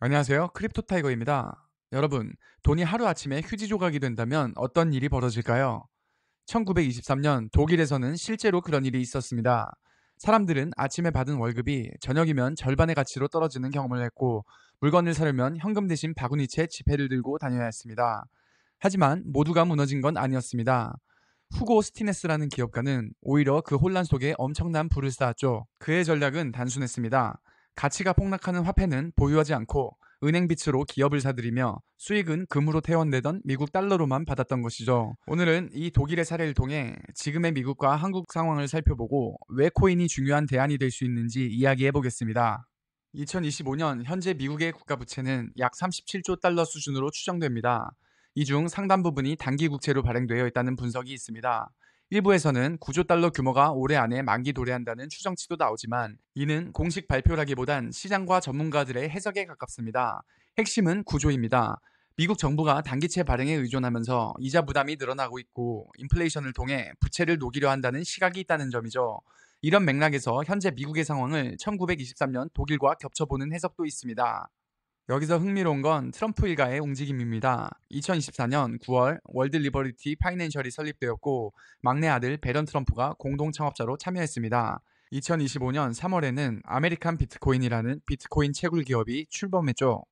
안녕하세요. 크립토 타이거입니다. 여러분, 돈이 하루아침에 휴지 조각이 된다면 어떤 일이 벌어질까요? 1923년 독일에서는 실제로 그런 일이 있었습니다. 사람들은 아침에 받은 월급이 저녁이면 절반의 가치로 떨어지는 경험을 했고, 물건을 사려면 현금 대신 바구니채 지폐를 들고 다녀야 했습니다. 하지만 모두가 무너진 건 아니었습니다. 후고 스티네스라는 기업가는 오히려 그 혼란 속에 엄청난 부를 쌓았죠. 그의 전략은 단순했습니다. 가치가 폭락하는 화폐는 보유하지 않고 은행 빚으로 기업을 사들이며 수익은 금으로 태원되던 미국 달러로만 받았던 것이죠. 오늘은 이 독일의 사례를 통해 지금의 미국과 한국 상황을 살펴보고 왜 코인이 중요한 대안이 될 수 있는지 이야기해 보겠습니다. 2025년 현재 미국의 국가 부채는 약 37조 달러 수준으로 추정됩니다. 이 중 상당 부분이 단기 국채로 발행되어 있다는 분석이 있습니다. 일부에서는 9조 달러 규모가 올해 안에 만기 도래한다는 추정치도 나오지만 이는 공식 발표라기보단 시장과 전문가들의 해석에 가깝습니다. 핵심은 구조입니다. 미국 정부가 단기채 발행에 의존하면서 이자 부담이 늘어나고 있고 인플레이션을 통해 부채를 녹이려 한다는 시각이 있다는 점이죠. 이런 맥락에서 현재 미국의 상황을 1923년 독일과 겹쳐보는 해석도 있습니다. 여기서 흥미로운 건 트럼프 일가의 움직임입니다. 2024년 9월 월드 리버리티 파이낸셜이 설립되었고 막내 아들 베런 트럼프가 공동 창업자로 참여했습니다. 2025년 3월에는 아메리칸 비트코인이라는 비트코인 채굴 기업이 출범했죠.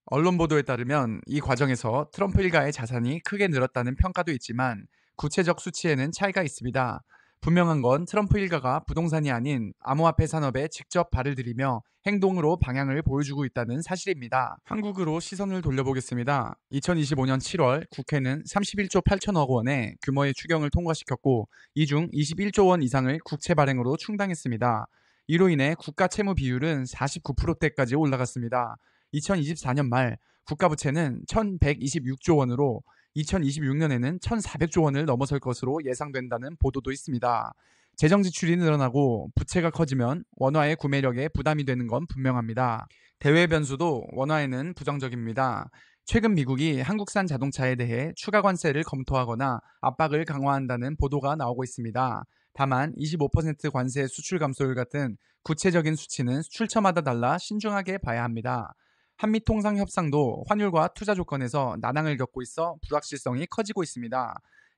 언론 보도에 따르면 이 과정에서 트럼프 일가의 자산이 크게 늘었다는 평가도 있지만 구체적 수치에는 차이가 있습니다. 분명한 건 트럼프 일가가 부동산이 아닌 암호화폐 산업에 직접 발을 들이며 행동으로 방향을 보여주고 있다는 사실입니다. 한국으로 시선을 돌려보겠습니다. 2025년 7월 국회는 31조 8천억 원의 규모의 추경을 통과시켰고 이 중 21조 원 이상을 국채 발행으로 충당했습니다. 이로 인해 국가 채무 비율은 49%대까지 올라갔습니다. 2024년 말 국가부채는 1,126조 원으로 2026년에는 1,400조 원을 넘어설 것으로 예상된다는 보도도 있습니다. 재정 지출이 늘어나고 부채가 커지면 원화의 구매력에 부담이 되는 건 분명합니다. 대외 변수도 원화에는 부정적입니다. 최근 미국이 한국산 자동차에 대해 추가 관세를 검토하거나 압박을 강화한다는 보도가 나오고 있습니다. 다만 25% 관세 수출 감소율 같은 구체적인 수치는 수출처마다 달라 신중하게 봐야 합니다. 한미 통상 협상도 환율과 투자 조건에서 난항을 겪고 있어 불확실성이 커지고 있습니다.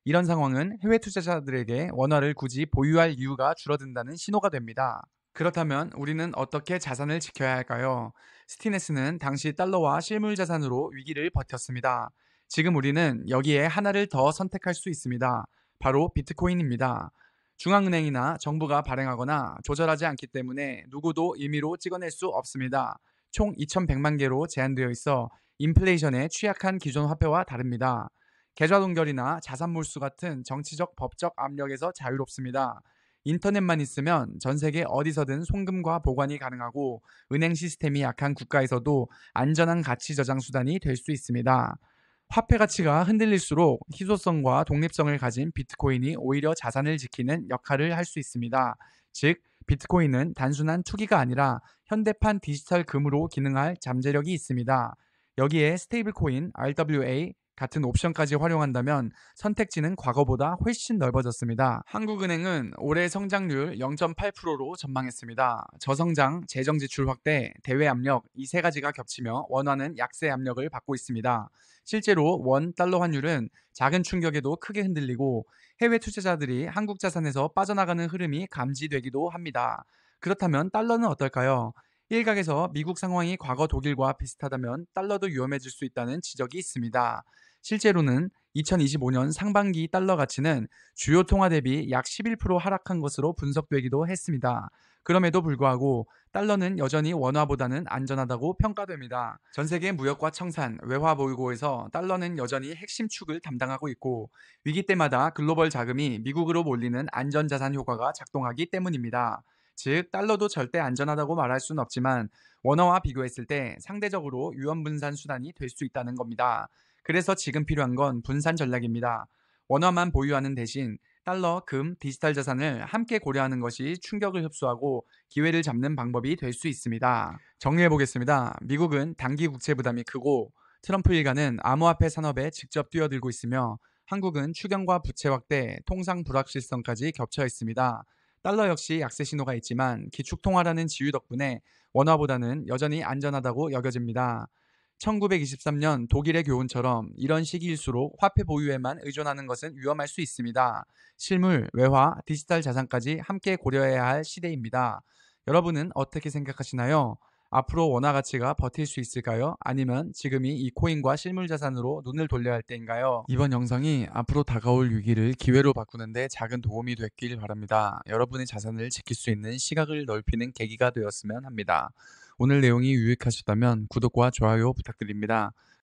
이런 상황은 해외 투자자들에게 원화를 굳이 보유할 이유가 줄어든다는 신호가 됩니다. 그렇다면 우리는 어떻게 자산을 지켜야 할까요? 스티네스는 당시 달러와 실물 자산으로 위기를 버텼습니다. 지금 우리는 여기에 하나를 더 선택할 수 있습니다. 바로 비트코인입니다. 중앙은행이나 정부가 발행하거나 조절하지 않기 때문에 누구도 임의로 찍어낼 수 없습니다. 총 2,100만 개로 제한되어 있어 인플레이션에 취약한 기존 화폐와 다릅니다. 계좌 동결이나 자산 몰수 같은 정치적 법적 압력에서 자유롭습니다. 인터넷만 있으면 전 세계 어디서든 송금과 보관이 가능하고 은행 시스템이 약한 국가에서도 안전한 가치 저장 수단이 될 수 있습니다. 화폐 가치가 흔들릴수록 희소성과 독립성을 가진 비트코인이 오히려 자산을 지키는 역할을 할 수 있습니다. 즉, 비트코인은 단순한 투기가 아니라 현대판 디지털 금으로 기능할 잠재력이 있습니다. 여기에 스테이블 코인, RWA 같은 옵션까지 활용한다면 선택지는 과거보다 훨씬 넓어졌습니다. 한국은행은 올해 성장률 0.8%로 전망했습니다. 저성장, 재정 지출 확대, 대외 압력 이 세 가지가 겹치며 원화는 약세 압력을 받고 있습니다. 실제로 원 달러 환율은 작은 충격에도 크게 흔들리고 해외 투자자들이 한국 자산에서 빠져나가는 흐름이 감지되기도 합니다. 그렇다면 달러는 어떨까요? 일각에서 미국 상황이 과거 독일과 비슷하다면 달러도 위험해질 수 있다는 지적이 있습니다. 실제로는 2025년 상반기 달러 가치는 주요 통화 대비 약 11% 하락한 것으로 분석되기도 했습니다. 그럼에도 불구하고 달러는 여전히 원화보다는 안전하다고 평가됩니다. 전 세계 무역과 청산, 외화 보유고에서 달러는 여전히 핵심 축을 담당하고 있고 위기 때마다 글로벌 자금이 미국으로 몰리는 안전자산 효과가 작동하기 때문입니다. 즉, 달러도 절대 안전하다고 말할 수는 없지만 원화와 비교했을 때 상대적으로 위험분산 수단이 될 수 있다는 겁니다. 그래서 지금 필요한 건 분산 전략입니다. 원화만 보유하는 대신 달러, 금, 디지털 자산을 함께 고려하는 것이 충격을 흡수하고 기회를 잡는 방법이 될 수 있습니다. 정리해 보겠습니다. 미국은 단기 국채 부담이 크고 트럼프 일가는 암호화폐 산업에 직접 뛰어들고 있으며 한국은 추경과 부채 확대, 통상 불확실성까지 겹쳐 있습니다. 달러 역시 약세 신호가 있지만 기축 통화라는 지위 덕분에 원화보다는 여전히 안전하다고 여겨집니다. 1923년 독일의 교훈처럼 이런 시기일수록 화폐 보유에만 의존하는 것은 위험할 수 있습니다. 실물, 외화, 디지털 자산까지 함께 고려해야 할 시대입니다. 여러분은 어떻게 생각하시나요? 앞으로 원화 가치가 버틸 수 있을까요? 아니면 지금이 이 코인과 실물 자산으로 눈을 돌려야 할 때인가요? 이번 영상이 앞으로 다가올 위기를 기회로 바꾸는데 작은 도움이 됐길 바랍니다. 여러분의 자산을 지킬 수 있는 시각을 넓히는 계기가 되었으면 합니다. 오늘 내용이 유익하셨다면 구독과 좋아요 부탁드립니다.